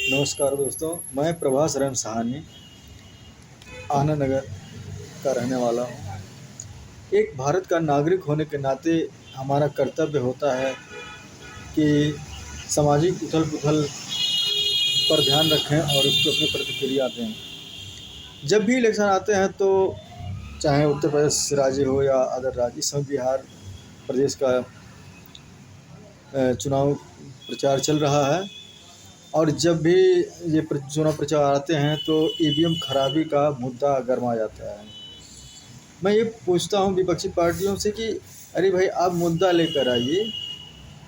नमस्कार दोस्तों, मैं प्रभास रन सहानी आनंद नगर का रहने वाला हूँ। एक भारत का नागरिक होने के नाते हमारा कर्तव्य होता है कि सामाजिक उथल-पुथल पर ध्यान रखें और उसको अपनी प्रतिक्रिया दें। जब भी इलेक्शन आते हैं तो चाहे उत्तर प्रदेश राज्य हो या अदर राज्य, इस समय बिहार प्रदेश का चुनाव प्रचार चल रहा है। और जब भी ये चुनाव प्रचार आते हैं तो ईवीएम खराबी का मुद्दा गरमा जाता है। मैं ये पूछता हूँ विपक्षी पार्टियों से कि अरे भाई, आप मुद्दा लेकर आइए,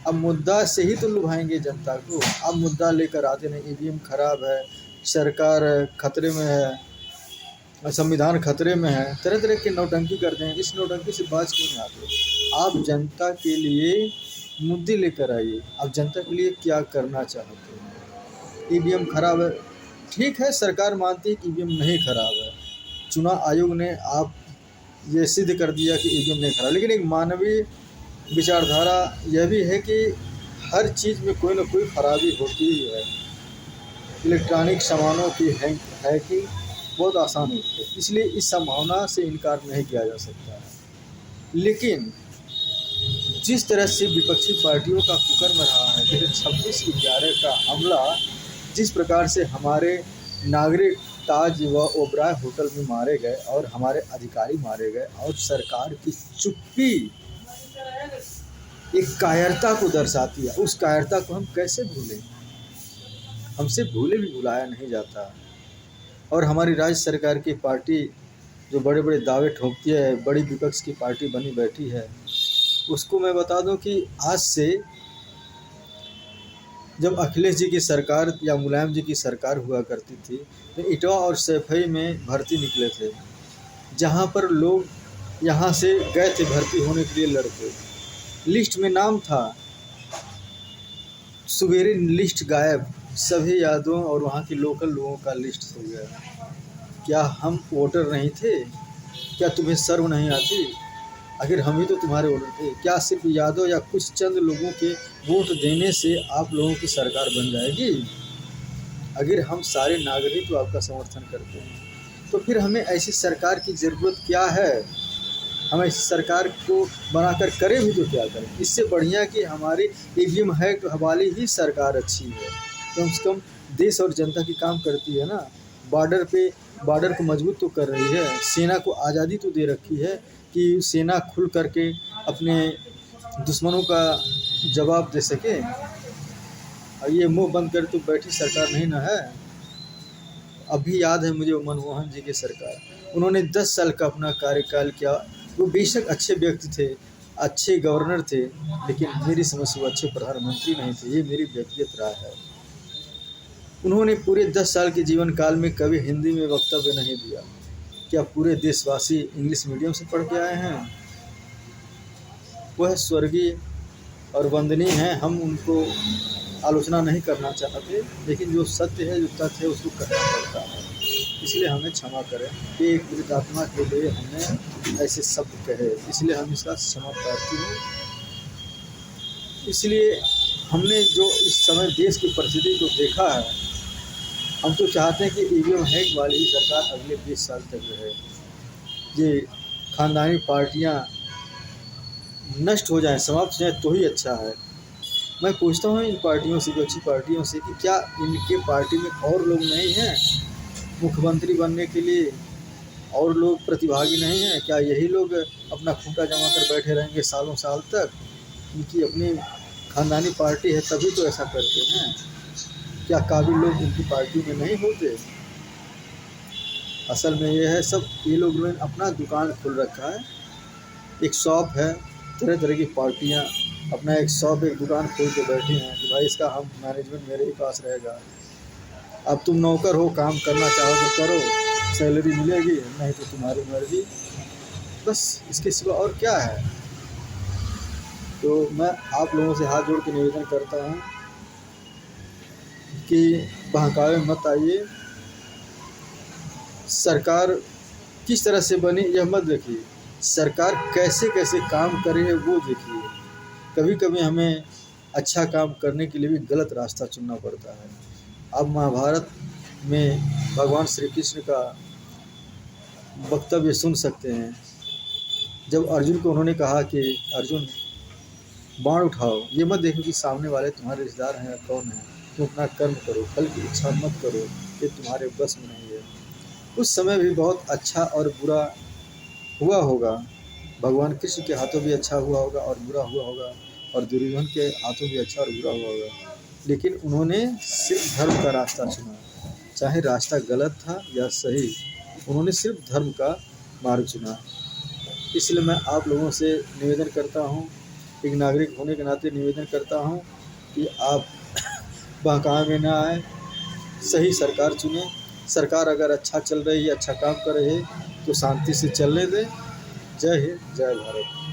अब मुद्दा से ही तो लुभाएंगे जनता को। आप मुद्दा लेकर आते नहीं, ईवीएम खराब है, सरकार खतरे में है, संविधान खतरे में है, तरह तरह की नौटंकी करते हैं। इस नौटंकी से बाज क्यों नहीं आते? आप जनता के लिए मुद्दे लेकर आइए, आप जनता के लिए क्या करना चाहते हैं। ईवीएम खराब है, ठीक है, सरकार मानती है कि ईवीएम नहीं खराब है, चुनाव आयोग ने आप ये सिद्ध कर दिया कि ईवीएम नहीं खराब, लेकिन एक मानवीय विचारधारा यह भी है कि हर चीज़ में कोई ना कोई खराबी होती ही है। इलेक्ट्रॉनिक सामानों की हैकिंग बहुत आसान होती है, इसलिए इस संभावना से इनकार नहीं किया जा सकता है। लेकिन जिस तरह से विपक्षी पार्टियों का कुकर्म रहा है, जैसे 26/11 का हमला, जिस प्रकार से हमारे नागरिक ताज व ओबराय होटल में मारे गए और हमारे अधिकारी मारे गए, और सरकार की चुप्पी एक कायरता को दर्शाती है। उस कायरता को हम कैसे भूलें? हमसे भूले भी भुलाया नहीं जाता। और हमारी राज्य सरकार की पार्टी जो बड़े बड़े दावे ठोकती है, बड़ी विपक्ष की पार्टी बनी बैठी है, उसको मैं बता दूं कि आज से जब अखिलेश जी की सरकार या मुलायम जी की सरकार हुआ करती थी तो इटवा और सैफई में भर्ती निकले थे, जहां पर लोग यहाँ से गए थे भर्ती होने के लिए लड़के। लिस्ट में नाम था, सवेरे लिस्ट गायब, सभी यादों और वहाँ के लोकल लोगों का लिस्ट हो गया। क्या हम वोटर नहीं थे? क्या तुम्हें शर्म नहीं आती? आखिर हम ही तो तुम्हारे वोटर थे। क्या सिर्फ यादव या कुछ चंद लोगों के वोट देने से आप लोगों की सरकार बन जाएगी? अगर हम सारे नागरिक तो आपका समर्थन करते हैं, तो फिर हमें ऐसी सरकार की ज़रूरत क्या है? हम ऐसी सरकार को बनाकर करें भी तो क्या करें? इससे बढ़िया कि हमारी ईवीएम हैक वाली ही सरकार अच्छी है, कम से कम देश और जनता की काम करती है ना। बॉर्डर को मजबूत तो कर रही है, सेना को आज़ादी तो दे रखी है कि सेना खुल करके अपने दुश्मनों का जवाब दे सके। और ये मुंह बंद कर तो बैठी सरकार नहीं ना है। अभी याद है मुझे मनमोहन जी की सरकार, उन्होंने 10 साल का अपना कार्यकाल किया। वो बेशक अच्छे व्यक्ति थे, अच्छे गवर्नर थे, लेकिन मेरी समझ से वो अच्छे प्रधानमंत्री नहीं थे। ये मेरी व्यक्तिगत राय है। उन्होंने पूरे 10 साल के जीवन काल में कभी हिंदी में वक्तव्य नहीं दिया। क्या पूरे देशवासी इंग्लिश मीडियम से पढ़ के आए हैं? वह स्वर्गीय और वंदनीय हैं, हम उनको आलोचना नहीं करना चाहते, लेकिन जो सत्य है, जो तथ्य है, उसको कहना पड़ता है। इसलिए हमें क्षमा करें कि एक वृद्धात्मा के लिए हमने ऐसे शब्द कहे, इसलिए हम इसका क्षमा प्रार्थी हूँ। इसलिए हमने जो इस समय देश की परिस्थिति को देखा है, हम तो चाहते हैं कि ईवीएम हैक वाली ही सरकार अगले 20 साल तक रहे। ये खानदानी पार्टियां नष्ट हो जाएं, समाप्त हो जाएं, तो ही अच्छा है। मैं पूछता हूँ इन पार्टियों से, विपक्षी पार्टियों से, कि क्या इनके पार्टी में और लोग नहीं हैं मुख्यमंत्री बनने के लिए? और लोग प्रतिभागी नहीं हैं? क्या यही लोग अपना खूंटा जमा कर बैठे रहेंगे सालों साल तक? इनकी अपनी खानदानी पार्टी है तभी तो ऐसा करते हैं। क्या काबिल लोग इनकी पार्टी में नहीं होते? असल में ये है सब, ये लोग ने अपना दुकान खोल रखा है, एक शॉप है, तरह तरह की पार्टियां अपना एक शॉप, एक दुकान खोल के बैठे हैं कि भाई इसका हम मैनेजमेंट मेरे ही पास रहेगा। अब तुम नौकर हो, काम करना चाहो तो करो, सैलरी मिलेगी, नहीं तो तुम्हारी मर्जी। बस इसके सिवा और क्या है? तो मैं आप लोगों से हाथ जोड़ के निवेदन करता हूँ कि बहकावे मत आइए। सरकार किस तरह से बनी यह मत देखिए, सरकार कैसे कैसे काम करे है वो देखिए। कभी कभी हमें अच्छा काम करने के लिए भी गलत रास्ता चुनना पड़ता है। आप महाभारत में भगवान श्री कृष्ण का वक्तव्य सुन सकते हैं। जब अर्जुन को उन्होंने कहा कि अर्जुन बाण उठाओ, ये मत देखो कि सामने वाले तुम्हारे रिश्तेदार हैं या कौन है, तुम अपना कर्म करो, फल की इच्छा मत करो, ये तुम्हारे बस में नहीं है। उस समय भी बहुत अच्छा और बुरा हुआ होगा, भगवान कृष्ण के हाथों भी अच्छा हुआ होगा और बुरा हुआ होगा, और दुर्योधन के हाथों भी अच्छा और बुरा हुआ होगा, लेकिन उन्होंने सिर्फ धर्म का रास्ता चुना। चाहे रास्ता गलत था या सही, उन्होंने सिर्फ धर्म का मार्ग चुना। इसलिए मैं आप लोगों से निवेदन करता हूँ, एक नागरिक होने के नाते निवेदन करता हूँ कि आप बहकावे में ना आए, सही सरकार चुनें। सरकार अगर अच्छा चल रही है, अच्छा काम कर रही है, तो शांति से चलने दें। जय हिंद, जय भारत।